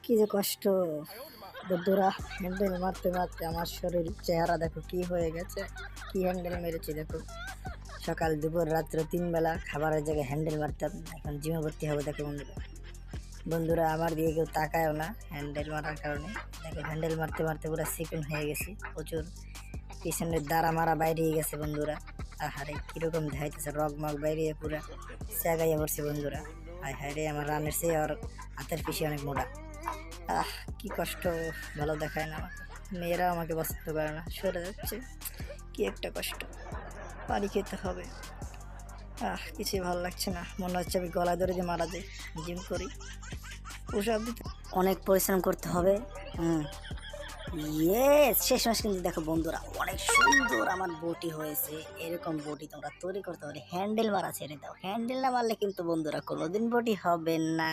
কি যে কষ্ট বন্ধুরা। হ্যান্ডেল মারতে মারতে আমার শরীর চেহারা দেখো কি হয়ে গেছে। কি হ্যান্ডেল মেরেছি দেখো, সকাল দুপুর রাত্র 3 বেলা খাবারের জায়গায় হ্যান্ডেল মারতাম, এখন জিমে ভর্তি হবে। দেখো বন্ধুরা, বন্ধুরা আমার দিকে কেউ তাকায়ও না হ্যান্ডেল মারার কারণে। দেখো হ্যান্ডেল মারতে মারতে পুরো চিকন হয়ে গেছি, প্রচুর পিছনের দ্বারা মারা বাইরে গেছে বন্ধুরা। আহারে কিরকম দেখাইতেছে, রগ মগ বাইরে পুরা জায়গায় পড়ছে বন্ধুরা। হায় হায় রে, আমার রানের চেয়ে আর হাতের পিছিয়ে অনেক মোটা। কি কষ্ট, ভালো দেখায় না আমাকে। মেয়েরা আমাকে পছন্দ করে না, সরে যাচ্ছে। কি একটা কষ্ট, পানি খেতে হবে। কিছুই ভালো লাগছে না, মনে হচ্ছে আমি গলায় ধরে যে মারা যাই। জিম করি, পোশাক দিতে অনেক পরিশ্রম করতে হবে। শেষ মাস কিন্তু দেখো বন্ধুরা, অনেক সুন্দর আমার বটি হয়েছে। এরকম বটি তোমরা তৈরি করতে পারে, হ্যান্ডেল মারা ছেড়ে দাও। হ্যান্ডেল না মারলে কিন্তু বন্ধুরা কোনোদিন বটি হবে না।